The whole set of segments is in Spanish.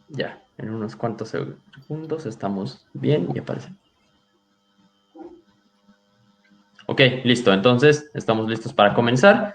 Ya, en unos cuantos segundos estamos bien y aparece. Ok, listo. Entonces, estamos listos para comenzar.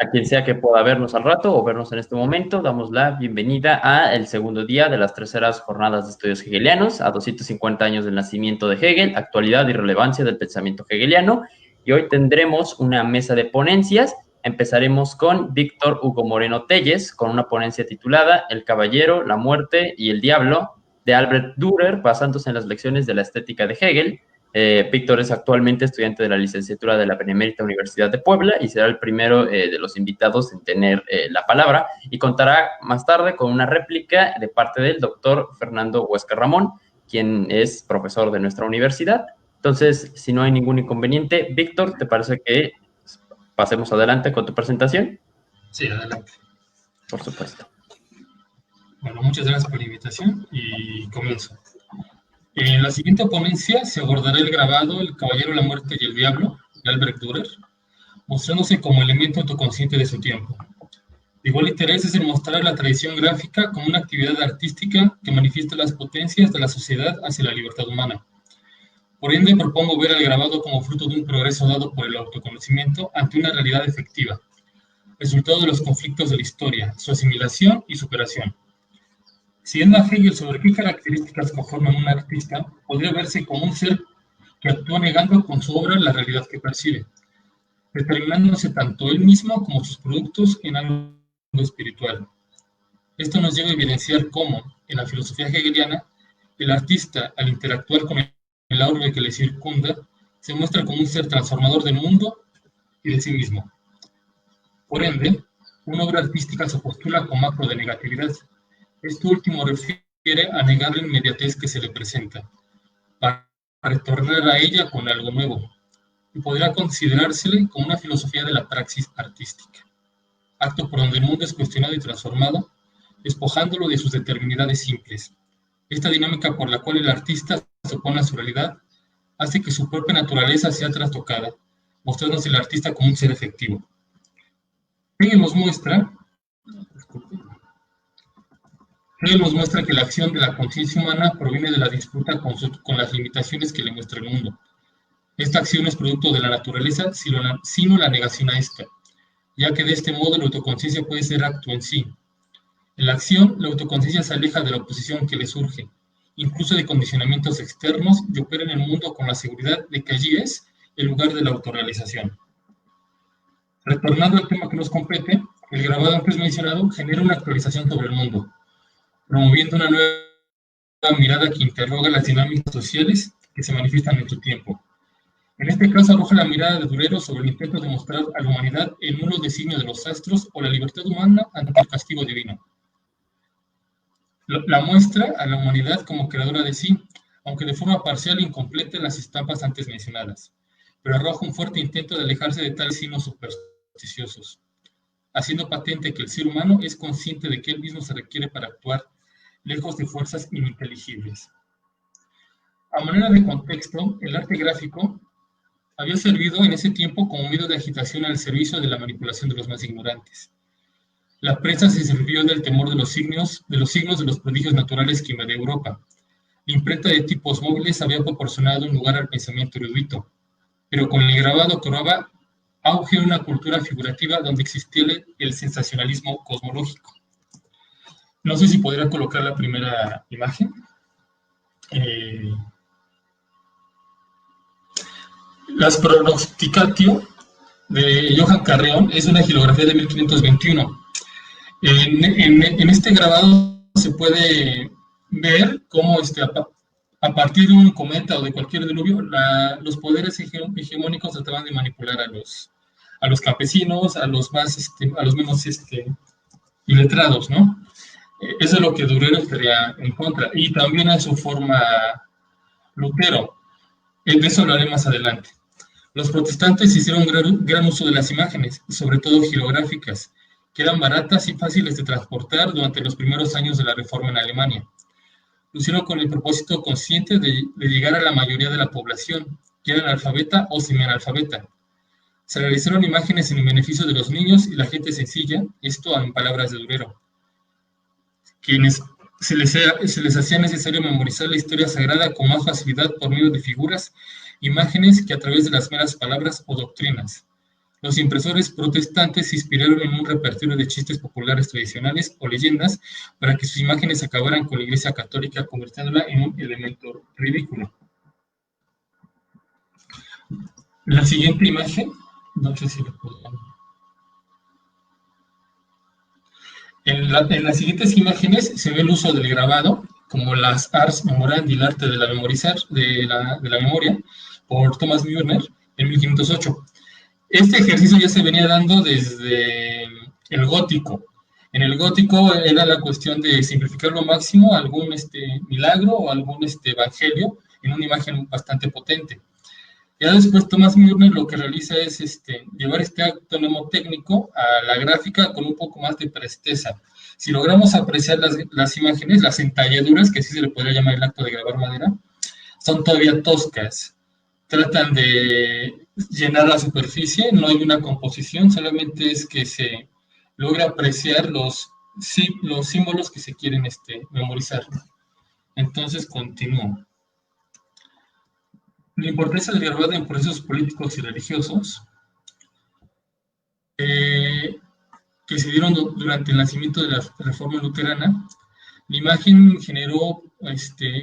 A quien sea que pueda vernos al rato o vernos en este momento, damos la bienvenida a el segundo día de las terceras jornadas de estudios hegelianos, a 250 años del nacimiento de Hegel, actualidad y relevancia del pensamiento hegeliano. Y hoy tendremos una mesa de ponencias. Empezaremos con Víctor Hugo Moreno Telles, con una ponencia titulada El caballero, la muerte y el diablo, de Albert Dürer, basándose en las lecciones de la estética de Hegel. Víctor es actualmente estudiante de la licenciatura de la Benemérita Universidad de Puebla y será el primero de los invitados en tener la palabra, y contará más tarde con una réplica de parte del doctor Fernando Huesca Ramón, quien es profesor de nuestra universidad. Entonces, si no hay ningún inconveniente, Víctor, ¿te parece que pasemos adelante con tu presentación? Sí, adelante. Por supuesto. Bueno, muchas gracias por la invitación y comienzo. En la siguiente ponencia se abordará el grabado El caballero, la muerte y el diablo, de Albert Dürer, mostrándose como elemento autoconsciente de su tiempo. De igual interés es el mostrar la tradición gráfica como una actividad artística que manifiesta las potencias de la sociedad hacia la libertad humana. Por ende, propongo ver al grabado como fruto de un progreso dado por el autoconocimiento ante una realidad efectiva, resultado de los conflictos de la historia, su asimilación y superación. Siguiendo a Hegel sobre qué características conforman un artista, podría verse como un ser que actúa negando con su obra la realidad que percibe, determinándose tanto él mismo como sus productos en algo espiritual. Esto nos lleva a evidenciar cómo, en la filosofía hegeliana, el artista, al interactuar con el orbe que le circunda, se muestra como un ser transformador del mundo y de sí mismo. Por ende, una obra artística se postula como acto de negatividad. Esto último refiere a negar la inmediatez que se le presenta, para retornar a ella con algo nuevo, y podría considerársele como una filosofía de la praxis artística, acto por donde el mundo es cuestionado y transformado, despojándolo de sus determinidades simples. Esta dinámica por la cual el artista se opone a su realidad hace que su propia naturaleza sea trastocada, mostrándose el artista como un ser efectivo. Hegel nos muestra que la acción de la conciencia humana proviene de la disputa con las limitaciones que le muestra el mundo. Esta acción es producto de la naturaleza, sino la negación a esta, ya que de este modo la autoconciencia puede ser acto en sí. En la acción, la autoconciencia se aleja de la oposición que le surge, incluso de condicionamientos externos, y opera en el mundo con la seguridad de que allí es el lugar de la autorrealización. Retornando al tema que nos compete, el grabado antes mencionado genera una actualización sobre el mundo, promoviendo una nueva mirada que interroga las dinámicas sociales que se manifiestan en su tiempo. En este caso arroja la mirada de Durero sobre el intento de mostrar a la humanidad el nulo designio de los astros o la libertad humana ante el castigo divino. La muestra a la humanidad como creadora de sí, aunque de forma parcial e incompleta en las estampas antes mencionadas, pero arroja un fuerte intento de alejarse de tales signos supersticiosos, haciendo patente que el ser humano es consciente de que él mismo se requiere para actuar, lejos de fuerzas ininteligibles. A manera de contexto, el arte gráfico había servido en ese tiempo como medio de agitación al servicio de la manipulación de los más ignorantes. La prensa se sirvió del temor de los signos de los prodigios naturales que invadió Europa. La imprenta de tipos móviles había proporcionado un lugar al pensamiento erudito, pero con el grabado cobraba auge una cultura figurativa donde existía el sensacionalismo cosmológico. No sé si podría colocar la primera imagen. Las Prognosticatio de Johann Carreón es una gilografía de 1521. En este grabado se puede ver cómo a partir de un cometa o de cualquier diluvio, los poderes hegemónicos trataban de manipular a los campesinos, a los menos iletrados, ¿no? Eso es lo que Durero estaría en contra. Y también a su forma Lutero. De eso lo haré más adelante. Los protestantes hicieron gran uso de las imágenes, sobre todo gilográficas, que eran baratas y fáciles de transportar durante los primeros años de la Reforma en Alemania. Lo hicieron con el propósito consciente de llegar a la mayoría de la población, que era analfabeta o semianalfabeta. Se realizaron imágenes en beneficio de los niños y la gente sencilla, esto en palabras de Durero, quienes se les hacía necesario memorizar la historia sagrada con más facilidad por medio de figuras, imágenes que a través de las meras palabras o doctrinas. Los impresores protestantes se inspiraron en un repertorio de chistes populares tradicionales o leyendas para que sus imágenes acabaran con la Iglesia Católica, convirtiéndola en un elemento ridículo. La siguiente imagen, no sé si lo puedo. En las siguientes imágenes se ve el uso del grabado, como las Ars Memorandi, el arte de la memoria, por Thomas Müller en 1508. Este ejercicio ya se venía dando desde el gótico. En el gótico era la cuestión de simplificar lo máximo algún milagro o algún evangelio en una imagen bastante potente. Ya después Thomas Müller lo que realiza es llevar este acto mnemotécnico a la gráfica con un poco más de presteza. Si logramos apreciar las imágenes, las entalladuras, que así se le podría llamar el acto de grabar madera, son todavía toscas. Tratan de llenar la superficie, no hay una composición, solamente es que se logra apreciar los símbolos que se quieren memorizar. Entonces, continúo. La importancia del grabado en procesos políticos y religiosos que se dieron durante el nacimiento de la Reforma Luterana. La imagen generó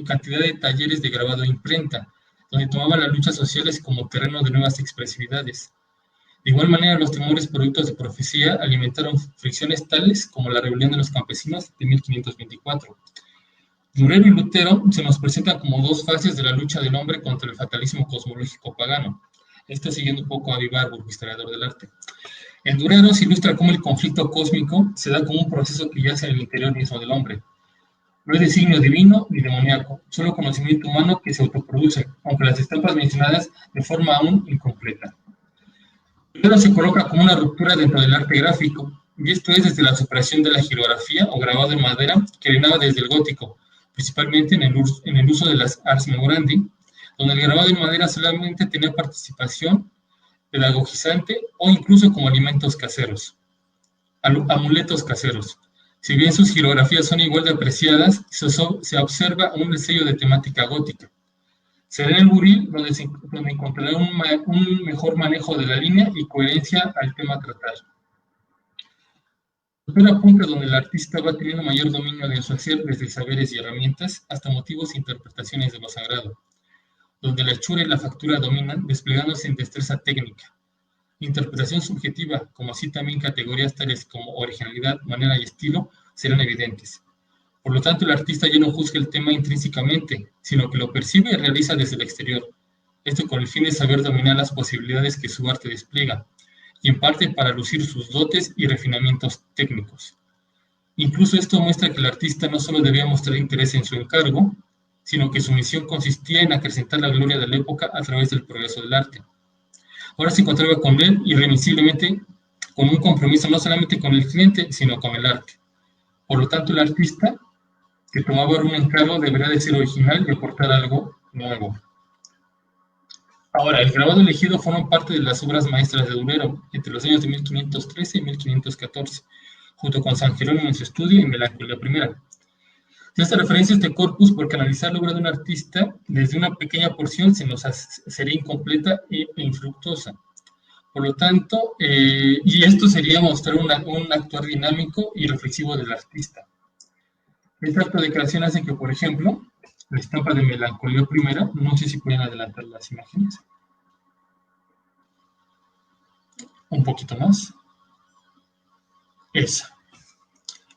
cantidad de talleres de grabado e imprenta, donde tomaban las luchas sociales como terreno de nuevas expresividades. De igual manera, los temores productos de profecía alimentaron fricciones tales como la rebelión de los campesinos de 1524. Durero y Lutero se nos presentan como dos fases de la lucha del hombre contra el fatalismo cosmológico pagano. Esto siguiendo un poco a Warburg, historiador del arte. En Durero se ilustra cómo el conflicto cósmico se da como un proceso que yace en el interior mismo del hombre. No es designio divino ni demoníaco, solo conocimiento humano que se autoproduce, aunque las estampas mencionadas de forma aún incompleta. Durero se coloca como una ruptura dentro del arte gráfico, y esto es desde la superación de la girografía o grabado en madera que reinaba desde el gótico, principalmente en el uso de las Ars Memorandi, donde el grabado en madera solamente tenía participación pedagogizante o incluso como alimentos caseros, amuletos caseros. Si bien sus girografías son igual de apreciadas, se observa un sello de temática gótica. Será en el buril donde encontrará un mejor manejo de la línea y coherencia al tema a tratar. Otro apunte donde el artista va teniendo mayor dominio de su hacer desde saberes y herramientas hasta motivos e interpretaciones de lo sagrado, donde la hechura y la factura dominan, desplegándose en destreza técnica. Interpretación subjetiva, como así también categorías tales como originalidad, manera y estilo, serán evidentes. Por lo tanto, el artista ya no juzga el tema intrínsecamente, sino que lo percibe y realiza desde el exterior. Esto con el fin de saber dominar las posibilidades que su arte despliega, y en parte para lucir sus dotes y refinamientos técnicos. Incluso esto muestra que el artista no solo debía mostrar interés en su encargo, sino que su misión consistía en acrecentar la gloria de la época a través del progreso del arte. Ahora se encontraba con él irremisiblemente con un compromiso no solamente con el cliente, sino con el arte. Por lo tanto, el artista que tomaba un encargo debería de ser original y aportar algo nuevo. Ahora, el grabado elegido forma parte de las obras maestras de Durero entre los años de 1513 y 1514, junto con San Jerónimo en su estudio y Melancolía I. Se hace referencia a este corpus porque analizar la obra de un artista desde una pequeña porción sería incompleta e infructuosa. Por lo tanto, y esto sería mostrar un actuar dinámico y reflexivo del artista. Este acto de creación hace que, por ejemplo, la estampa de Melancolía I, no sé si pueden adelantar las imágenes. Un poquito más. Esa.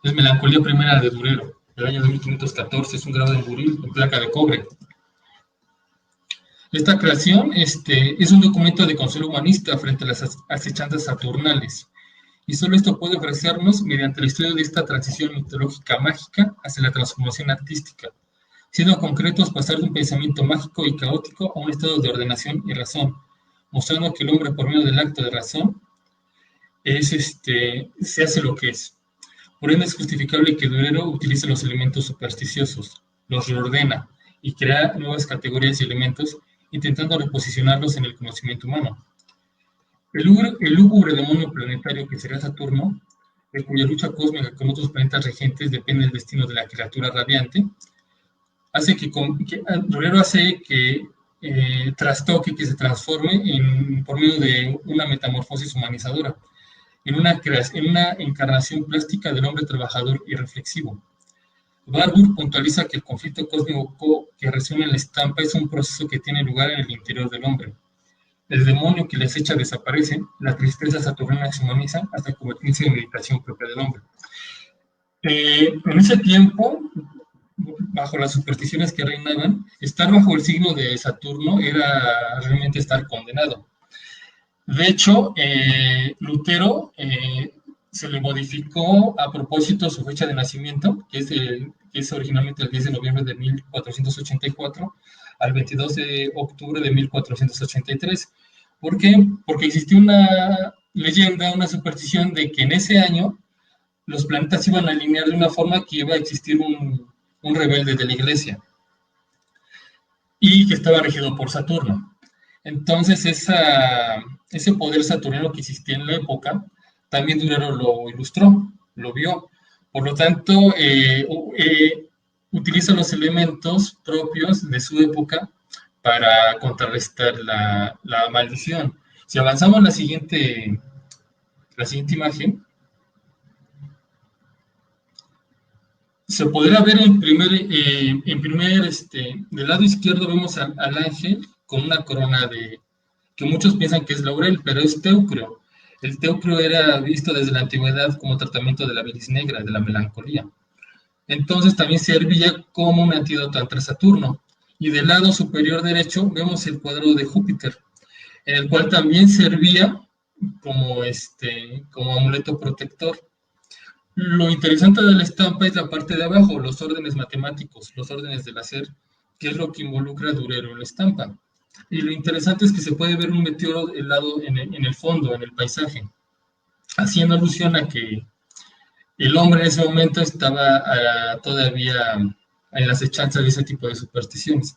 Es Melancolía I de Durero, del año de 1514, es un grabado en buril en placa de cobre. Esta creación es un documento de consuelo humanista frente a las acechanzas saturnales. Y solo esto puede ofrecernos mediante el estudio de esta transición mitológica mágica hacia la transformación artística, siendo concretos pasar de un pensamiento mágico y caótico a un estado de ordenación y razón, mostrando que el hombre por medio del acto de razón se hace lo que es. Por ende es justificable que Durero utilice los elementos supersticiosos, los reordena y crea nuevas categorías y elementos, intentando reposicionarlos en el conocimiento humano. El lúgubre demonio planetario que sería Saturno, de cuya lucha cósmica con otros planetas regentes depende del destino de la criatura radiante, hace Durero hace que trastoque, que se transforme por medio de una metamorfosis humanizadora, en una encarnación plástica del hombre trabajador y reflexivo. Barbour puntualiza que el conflicto cósmico que resuena en la estampa es un proceso que tiene lugar en el interior del hombre. El demonio que les echa desaparece, la tristeza saturnina se humaniza hasta convertirse en meditación propia del hombre. En ese tiempo, bajo las supersticiones que reinaban, estar bajo el signo de Saturno era realmente estar condenado. De hecho, Lutero se le modificó a propósito su fecha de nacimiento, que es originalmente el 10 de noviembre de 1484 al 22 de octubre de 1483. ¿Por qué? Porque existía una leyenda, una superstición de que en ese año los planetas iban a alinear de una forma que iba a existir un rebelde de la iglesia y que estaba regido por Saturno. Entonces, ese poder saturnino que existía en la época, también Durero lo ilustró, lo vio. Por lo tanto, utiliza los elementos propios de su época para contrarrestar la maldición. Si avanzamos a la siguiente imagen, se podrá ver del lado izquierdo vemos al ángel con una corona que muchos piensan que es laurel, pero es teucro. El teucro era visto desde la antigüedad como tratamiento de la bilis negra, de la melancolía. Entonces también servía como un antídoto ante Saturno. Y del lado superior derecho vemos el cuadro de Júpiter, en el cual también servía como amuleto protector. Lo interesante de la estampa es la parte de abajo, los órdenes matemáticos, los órdenes del hacer, que es lo que involucra a Durero en la estampa. Y lo interesante es que se puede ver un meteoro helado en el fondo, en el paisaje, haciendo alusión a que el hombre en ese momento estaba todavía en las hechanzas de ese tipo de supersticiones.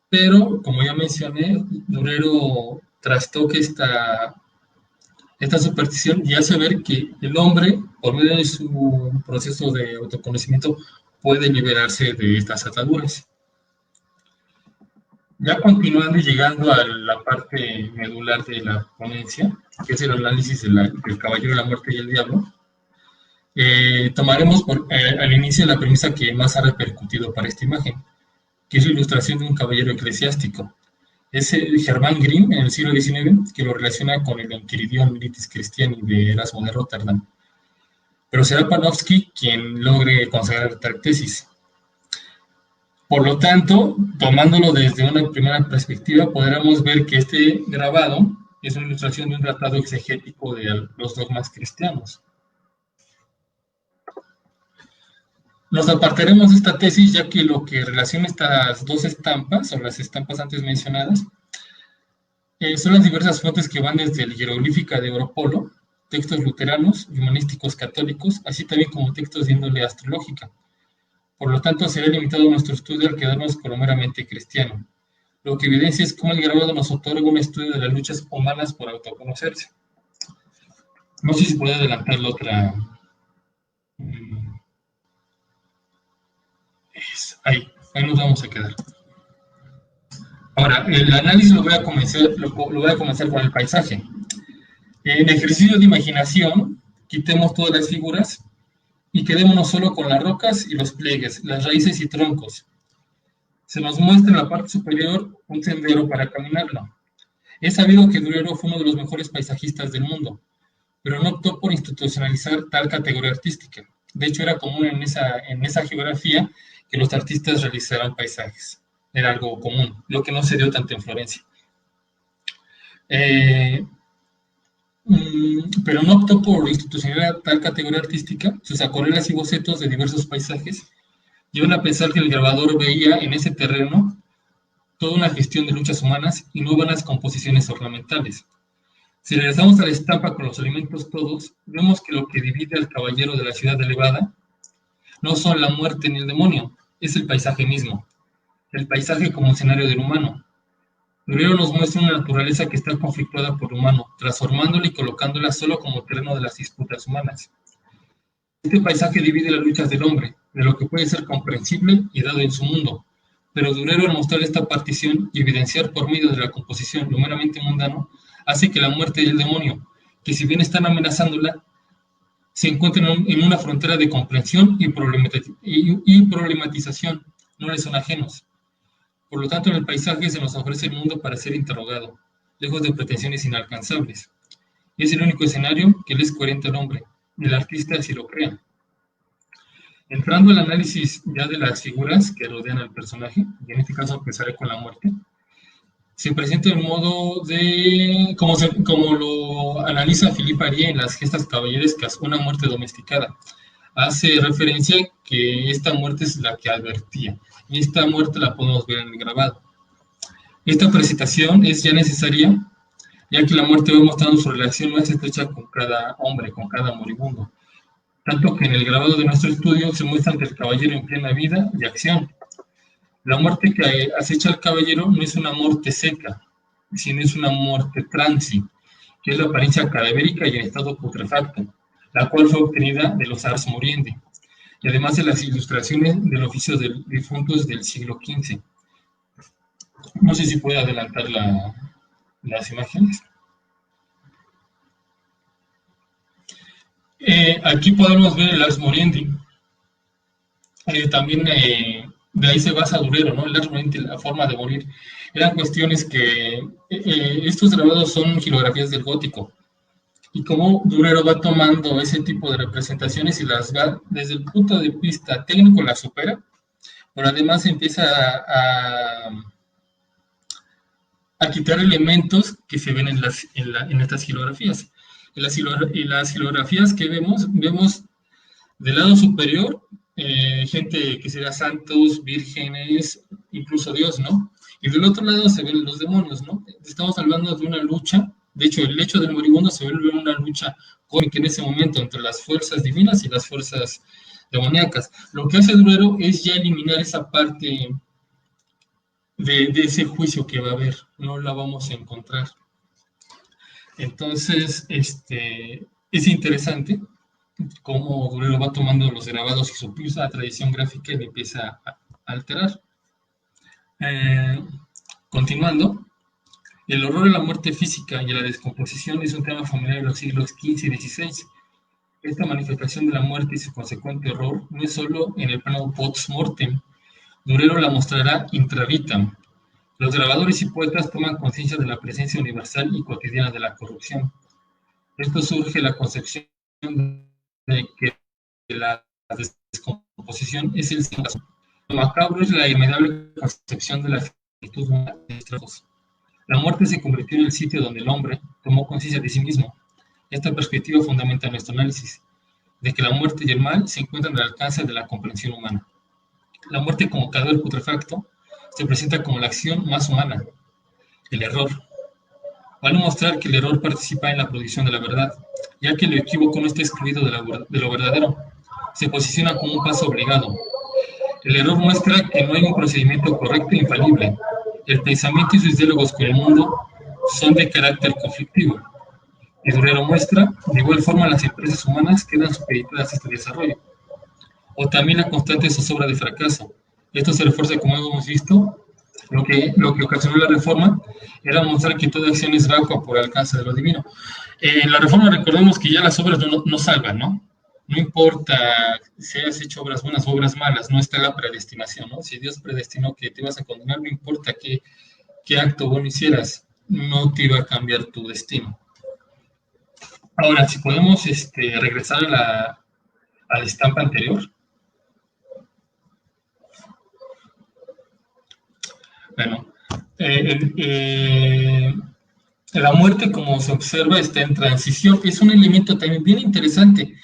Pero, como ya mencioné, Durero trastoca esta superstición y hace ver que el hombre, por medio de su proceso de autoconocimiento, puede liberarse de estas ataduras. Ya continuando y llegando a la parte medular de la ponencia, que es el análisis del Caballero de la Muerte y el Diablo, tomaremos al inicio la premisa que más ha repercutido para esta imagen, que es la ilustración de un caballero eclesiástico. Es Germán Grimm, en el siglo XIX, que lo relaciona con el Enquiridión Militis Christiani de Erasmo de Rotterdam. Pero será Panofsky quien logre consagrar tal tesis. Por lo tanto, tomándolo desde una primera perspectiva, podremos ver que este grabado es una ilustración de un tratado exegético de los dogmas cristianos. Nos apartaremos de esta tesis, ya que lo que relaciona estas dos estampas, o las estampas antes mencionadas, son las diversas fuentes que van desde el Hieroglífica de Europolo, textos luteranos y humanísticos católicos, así también como textos de índole astrológica. Por lo tanto, será limitado nuestro estudio al quedarnos con lo meramente cristiano. Lo que evidencia es cómo el grabado nos otorga un estudio de las luchas humanas por autoconocerse. No sé si puedo adelantar la otra. Ahí nos vamos a quedar. Ahora, el análisis lo voy a comenzar con el paisaje. En ejercicio de imaginación, quitemos todas las figuras y quedémonos solo con las rocas y los pliegues, las raíces y troncos. Se nos muestra en la parte superior un sendero para caminarlo. Es sabido que Durero fue uno de los mejores paisajistas del mundo, pero no optó por institucionalizar tal categoría artística. De hecho, era común en esa geografía que los artistas realizaran paisajes. Era algo común, lo que no se dio tanto en Florencia. Pero no optó por institucionalizar tal categoría artística. Sus acuarelas y bocetos de diversos paisajes llevan a pensar que el grabador veía en ese terreno toda una gestión de luchas humanas y no vanas composiciones ornamentales. Si regresamos a la estampa con los elementos todos, vemos que lo que divide al caballero de la ciudad elevada no son la muerte ni el demonio, es el paisaje mismo, el paisaje como escenario del humano. Durero nos muestra una naturaleza que está conflictuada por el humano, transformándola y colocándola solo como terreno de las disputas humanas. Este paisaje divide las luchas del hombre, de lo que puede ser comprensible y dado en su mundo, pero Durero al mostrar esta partición y evidenciar por medio de la composición lo meramente mundano, hace que la muerte del demonio, que si bien están amenazándola, se encuentren en una frontera de comprensión y problematización, no les son ajenos. Por lo tanto, en el paisaje se nos ofrece el mundo para ser interrogado, lejos de pretensiones inalcanzables. Es el único escenario que le es coherente al hombre, el artista así lo crea. Entrando al análisis ya de las figuras que rodean al personaje, y en este caso empezaré con la muerte, se presenta en modo de, como lo analiza Philippe Arié en las gestas caballerescas, una muerte domesticada. Hace referencia que esta muerte es la que advertía, y esta muerte la podemos ver en el grabado. Esta presentación es ya necesaria, ya que la muerte va mostrando su relación más estrecha con cada hombre, con cada moribundo. Tanto que en el grabado de nuestro estudio se muestra ante el caballero en plena vida y acción. La muerte que acecha al caballero no es una muerte seca, sino es una muerte transi, que es la apariencia cadavérica y en estado putrefacto, la cual fue obtenida de los ars moriendi, y además de las ilustraciones del oficio de difuntos del siglo XV. No sé si puede adelantar las imágenes. Aquí podemos ver el ars moriendi. También de ahí se basa Durero, ¿no? El ars moriendi, la forma de morir. Eran cuestiones que estos grabados son gilografías del gótico. Y cómo Durero va tomando ese tipo de representaciones y las va, desde el punto de vista técnico, las supera, pero además empieza a quitar elementos que se ven en estas gilografías. En las gilografías que vemos del lado superior, gente que será santos, vírgenes, incluso Dios, ¿no? Y del otro lado se ven los demonios, ¿no? Estamos hablando de una lucha. De hecho, el hecho del moribundo se vuelve una lucha cósmica en ese momento entre las fuerzas divinas y las fuerzas demoníacas. Lo que hace Durero es ya eliminar esa parte de ese juicio que va a haber. No la vamos a encontrar. Entonces, es interesante cómo Durero va tomando los grabados y su tradición gráfica y le empieza a alterar. Continuando. El horror a la muerte física y a la descomposición es un tema familiar de los siglos XV y XVI. Esta manifestación de la muerte y su consecuente horror no es solo en el plano post-mortem. Durero la mostrará intravitam. Los grabadores y poetas toman conciencia de la presencia universal y cotidiana de la corrupción. Esto surge la concepción de que la descomposición es el símbolo. Lo macabro es la irremediable concepción de la finitud humana de los trabajos. La muerte se convirtió en el sitio donde el hombre tomó conciencia de sí mismo. Esta perspectiva fundamenta nuestro análisis, de que la muerte y el mal se encuentran al alcance de la comprensión humana. La muerte como cadáver putrefacto se presenta como la acción más humana, el error. Vale mostrar que el error participa en la producción de la verdad, ya que lo equívoco no está excluido de lo verdadero, se posiciona como un paso obligado. El error muestra que no hay un procedimiento correcto e infalible. El pensamiento y sus diálogos con el mundo son de carácter conflictivo. Y Durero muestra, de igual forma, las empresas humanas quedan supeditadas a este desarrollo. O también la constante zozobra de fracaso. Esto se refuerza, como hemos visto, lo que ocasionó la reforma era mostrar que toda acción es vacua por alcance de lo divino. En la reforma recordemos que ya las obras no salvan, ¿no? No importa si has hecho obras buenas o obras malas, no está la predestinación, ¿no? Si Dios predestinó que te ibas a condenar, no importa qué acto bueno hicieras, no te iba a cambiar tu destino. Ahora, si podemos regresar a la estampa anterior. Bueno, la muerte, como se observa, está en transición. Es un elemento también bien interesante.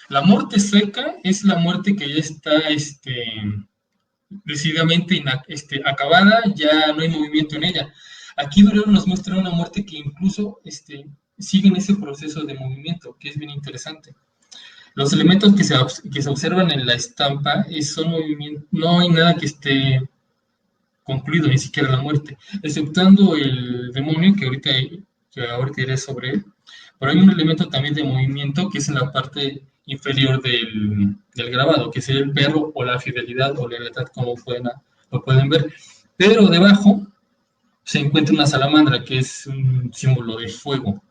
La muerte seca es la muerte que ya está decididamente acabada, ya no hay movimiento en ella. Aquí Durero nos muestra una muerte que incluso sigue en ese proceso de movimiento, que es bien interesante. Los elementos que se observan en la estampa son movimiento, no hay nada que esté concluido, ni siquiera la muerte, exceptuando el demonio que ahorita diré sobre él. Pero hay un elemento también de movimiento que es en la parte inferior del grabado, que sería el perro o la fidelidad o la lealtad, como lo pueden ver. Pero debajo se encuentra una salamandra, que es un símbolo de fuego.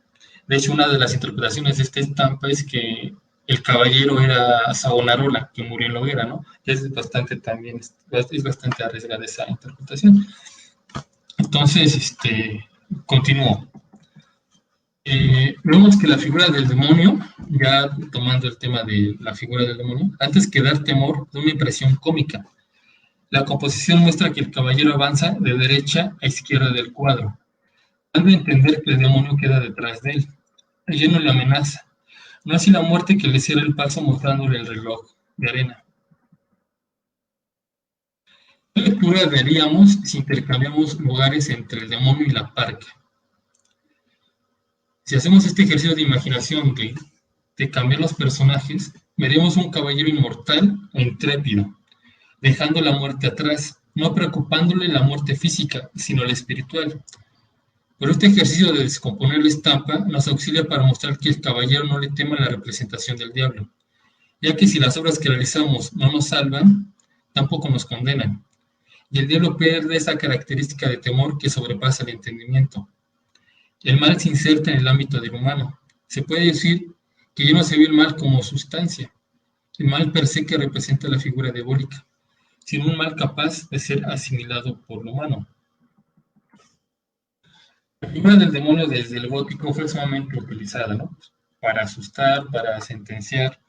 De hecho, una de las interpretaciones de esta estampa es que el caballero era Savonarola, que murió en la hoguera, ¿no? Es bastante arriesgada esa interpretación. Entonces, continúo. Vemos que la figura del demonio, ya tomando el tema de la figura del demonio, antes que dar temor, da una impresión cómica. La composición muestra que el caballero avanza de derecha a izquierda del cuadro, dando a entender que el demonio queda detrás de él, lleno de amenaza. No así la muerte, que le cierra el paso mostrándole el reloj de arena. ¿Qué lectura daríamos si intercambiamos lugares entre el demonio y la parca? Si hacemos este ejercicio de imaginación de cambiar los personajes, veremos un caballero inmortal e intrépido, dejando la muerte atrás, no preocupándole la muerte física, sino la espiritual. Pero este ejercicio de descomponer la estampa nos auxilia para mostrar que el caballero no le teme a la representación del diablo, ya que si las obras que realizamos no nos salvan, tampoco nos condenan. Y el diablo pierde esa característica de temor que sobrepasa el entendimiento. El mal se inserta en el ámbito del humano. Se puede decir que ya no se ve el mal como sustancia, el mal per se que representa la figura diabólica, sino un mal capaz de ser asimilado por lo humano. La figura del demonio desde el gótico fue sumamente utilizada, ¿no? Para asustar, para sentenciar.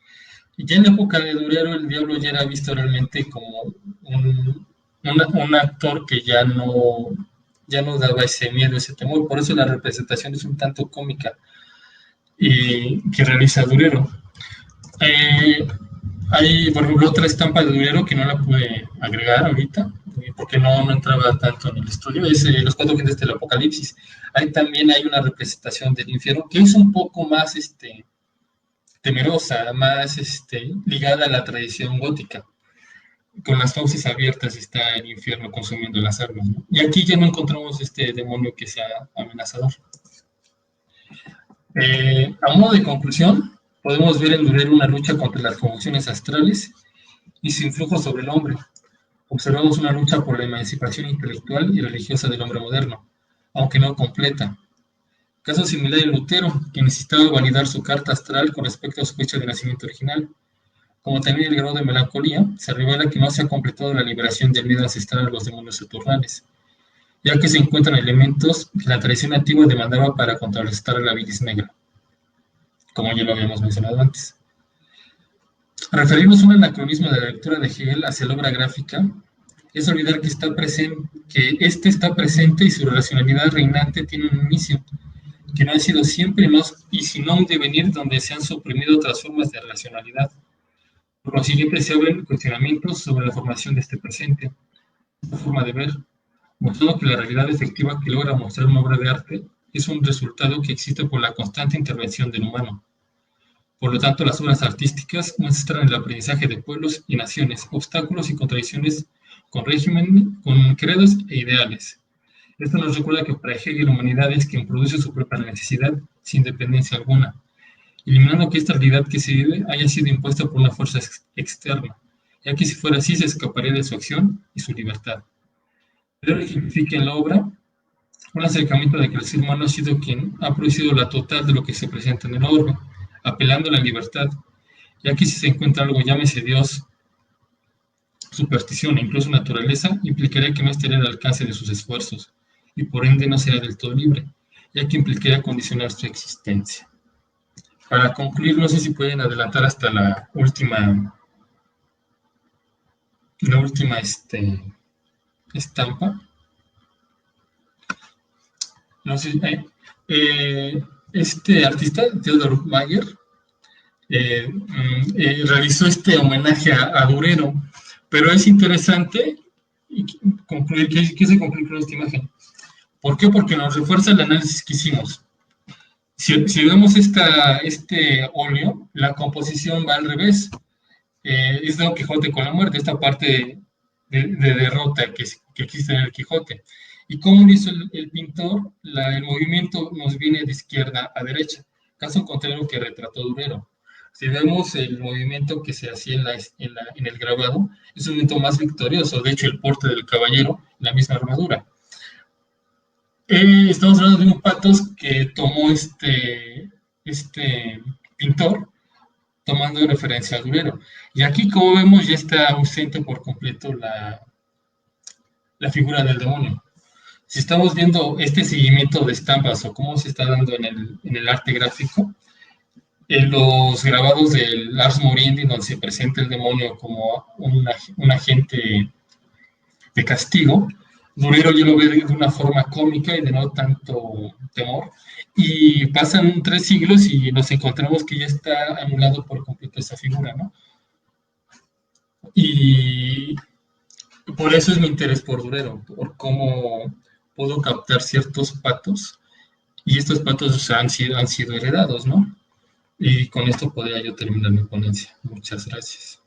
Y ya en la época de Durero, el diablo ya era visto realmente como un actor que ya no daba ese miedo, ese temor. Por eso la representación es un tanto cómica que realiza Durero. Hay, por ejemplo, otra estampa de Durero que no la pude agregar ahorita, porque no entraba tanto en el estudio, es Los Cuatro Jinetes del Apocalipsis. Ahí también hay una representación del infierno que es un poco más temerosa, más ligada a la tradición gótica. Con las fauces abiertas está el infierno consumiendo las almas, ¿no? Y aquí ya no encontramos este demonio que sea amenazador. A modo de conclusión, podemos ver en Durero una lucha contra las convulsiones astrales y su influjo sobre el hombre. Observamos una lucha por la emancipación intelectual y religiosa del hombre moderno, aunque no completa. Caso similar en Lutero, que necesitaba validar su carta astral con respecto a su fecha de nacimiento original. Como también el grado de melancolía, se revela que no se ha completado la liberación del miedo ancestral a los demonios saturnales, ya que se encuentran elementos que la tradición antigua demandaba para contrarrestar la bilis negra, como ya lo habíamos mencionado antes. Referirnos a un anacronismo de la lectura de Hegel hacia la obra gráfica es olvidar que este está presente y su racionalidad reinante tiene un inicio, que no ha sido siempre y sino un devenir donde se han suprimido otras formas de racionalidad. Por lo siguiente, se abren cuestionamientos sobre la formación de este presente, esta forma de ver, mostrando que la realidad efectiva que logra mostrar una obra de arte es un resultado que existe por la constante intervención del humano. Por lo tanto, las obras artísticas muestran el aprendizaje de pueblos y naciones, obstáculos y contradicciones con credos e ideales. Esto nos recuerda que para Hegel la humanidad es quien produce su propia necesidad sin dependencia alguna, eliminando que esta realidad que se vive haya sido impuesta por una fuerza externa, ya que si fuera así se escaparía de su acción y su libertad. Pero ejemplifica en la obra un acercamiento de que el ser humano ha sido quien ha producido la total de lo que se presenta en el orbe, apelando a la libertad, ya que si se encuentra algo, llámese Dios, superstición e incluso naturaleza, implicaría que no estaría al alcance de sus esfuerzos, y por ende no sería del todo libre, ya que implicaría condicionar su existencia. Para concluir, no sé si pueden adelantar hasta la última estampa. No sé, este artista, Theodor Mayer, realizó este homenaje a Durero, pero es interesante concluir que se concluye con esta imagen. ¿Por qué? Porque nos refuerza el análisis que hicimos. Si vemos este óleo, la composición va al revés. Es Don Quijote con la muerte. Esta parte de derrota que existe en el Quijote. ¿Y cómo lo hizo el pintor? El movimiento nos viene de izquierda a derecha, caso contrario que retrató Durero. Si vemos el movimiento que se hacía en el grabado, es un movimiento más victorioso, de hecho el porte del caballero, la misma armadura. Estamos hablando de un patos que tomó este pintor, tomando referencia a Durero. Y aquí, como vemos, ya está ausente por completo la figura del demonio. Si estamos viendo este seguimiento de estampas o cómo se está dando en el arte gráfico, en los grabados del Ars Moriendi, donde se presenta el demonio como un agente de castigo, Durero ya lo ve de una forma cómica y de no tanto temor. Y pasan 3 siglos y nos encontramos que ya está anulado por completo esa figura, ¿no? Y por eso es mi interés por Durero, por cómo puedo captar ciertos patos, y estos patos han sido heredados, ¿no? Y con esto podría yo terminar mi ponencia. Muchas gracias.